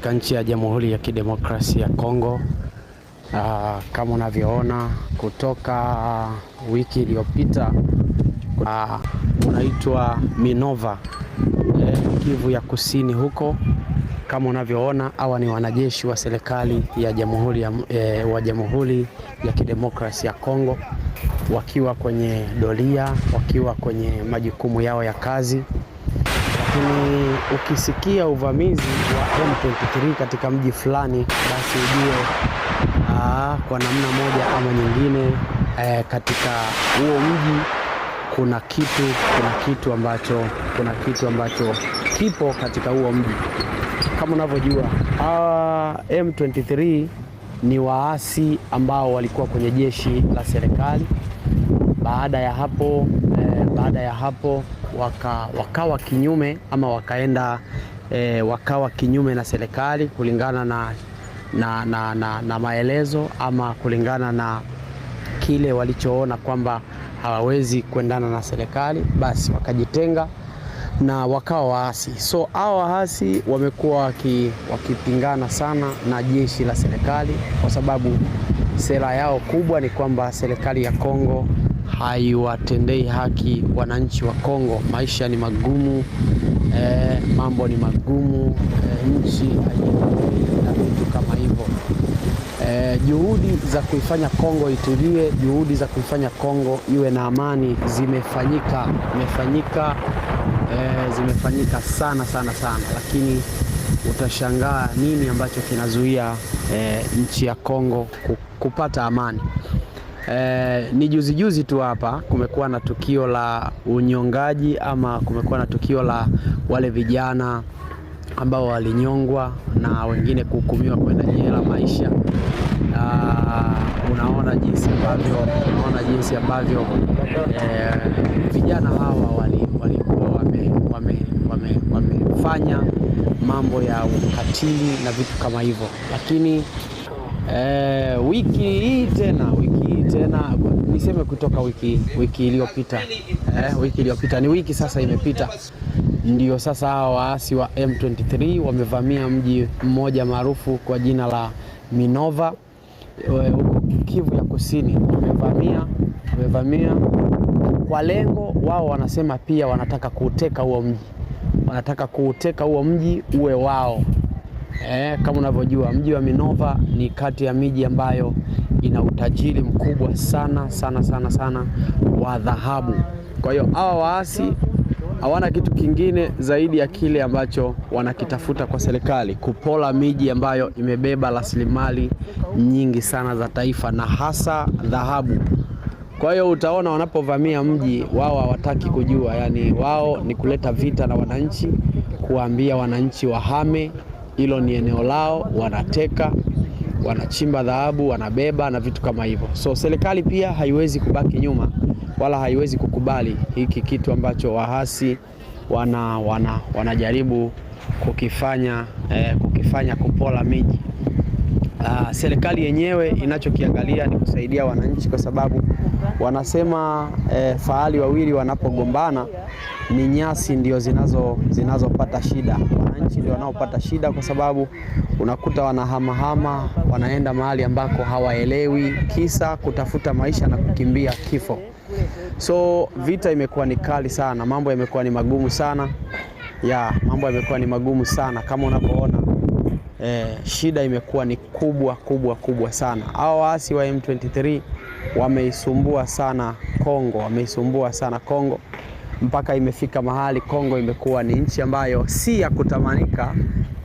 katika nchi ya Jamhuri ya Kidemokrasia ya Kongo. Kama unavyoona kutoka wiki iliyopita unaitwa Minova, Kivu ya Kusini huko. Kama unavyoona hawa ni wanajeshi wa serikali ya Jamhuri ya Kidemokrasia ya Kongo wakiwa kwenye doria, wakiwa kwenye majukumu yao ya kazi. Lakini ukisikia uvamizi wa M23 katika mji fulani, basi ujue kwa namna moja ama nyingine katika huo mji kuna kitu ambacho kipo katika huo mji. Kama unavyojua M23 ni waasi ambao walikuwa kwenye jeshi la serikali. Baada ya hapo wakawa kinyume ama wakawa kinyume na serikali kulingana na maelezo ama kulingana na kile walichoona kwamba hawawezi kuendana na serikali, basi wakajitenga na wakawa waasi. So hao waasi wamekuwa wakipingana sana na jeshi la serikali kwa sababu sera yao kubwa ni kwamba serikali ya Kongo haiwatendei haki wananchi wa Kongo. Maisha ni magumu, mambo ni magumu, nchi na vitu kama hivyo. Juhudi za kuifanya Kongo itulie, juhudi za kuifanya Kongo iwe na amani zimefanyika sana, lakini utashangaa nini ambacho kinazuia nchi ya Kongo kupata amani. Ni juzi tu hapa kumekuwa na tukio la unyongaji ama kumekuwa na tukio la wale vijana ambao walinyongwa na wengine kuhukumiwa kwenda jela maisha. Unaona jinsi ambavyo vijana hawa walikuwa wamefanya mambo ya ukatili na vitu kama hivyo. Lakini wiki hii tena niseme kutoka wiki iliyopita ni wiki sasa imepita, ndio sasa hawa waasi wa M23 wamevamia mji mmoja maarufu kwa jina la Minova huko Kivu ya Kusini. Wamevamia kwa lengo, wao wanasema pia wanataka kuuteka huo mji uwe wao. Kama unavyojua mji wa Minova ni kati ya miji ambayo ina utajiri mkubwa sana wa dhahabu. Kwa hiyo hawa waasi hawana kitu kingine zaidi ya kile ambacho wanakitafuta kwa serikali, kupola miji ambayo imebeba rasilimali nyingi sana za taifa na hasa dhahabu. Kwa hiyo utaona wanapovamia mji wao hawataki kujua, yani wao ni kuleta vita na wananchi, kuambia wananchi wahame, hilo ni eneo lao, wanateka, wanachimba dhahabu, wanabeba na vitu kama hivyo. So serikali pia haiwezi kubaki nyuma wala haiwezi kukubali hiki kitu ambacho waasi wanajaribu kukifanya kupola miji. Serikali yenyewe inachokiangalia ni kusaidia wananchi, kwa sababu wanasema fahali wawili wanapogombana ni nyasi ndio zinazopata shida. Wananchi ndio wanaopata shida kwa sababu unakuta wanahamahama, wanaenda mahali ambako hawaelewi, kisa kutafuta maisha na kukimbia kifo. So vita imekuwa ni kali sana, mambo yamekuwa ni magumu sana. Kama unapoona shida imekuwa ni kubwa sana. Hao waasi wa M23 wameisumbua sana Kongo, mpaka imefika mahali Kongo imekuwa ni nchi ambayo si ya kutamanika,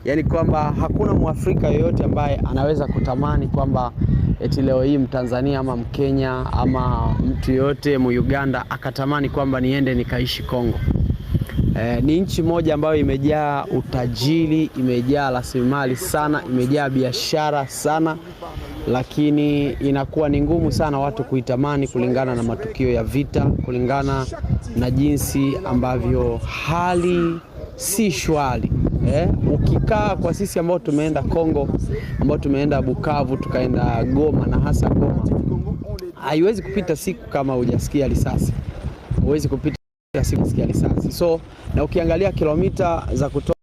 yani kwamba hakuna Mwafrika yoyote ambaye anaweza kutamani kwamba eti leo hii Mtanzania ama Mkenya ama mtu yote Muganda akatamani kwamba niende nikaishi Kongo. Ni nchi moja ambayo imejaa utajiri, imejaa rasilimali sana, imejaa biashara sana, lakini inakuwa ni ngumu sana watu kuitamani kulingana na matukio ya vita, kulingana na jinsi ambavyo hali si shwari. Ukikaa kwa sisi ambao tumeenda Kongo, ambao tumeenda Bukavu, tukaenda Goma na hasa Goma, haiwezi kupita siku kama hujasikia risasi. Huwezi kupita siku hujasikia risasi. So na ukiangalia kilomita za kutoka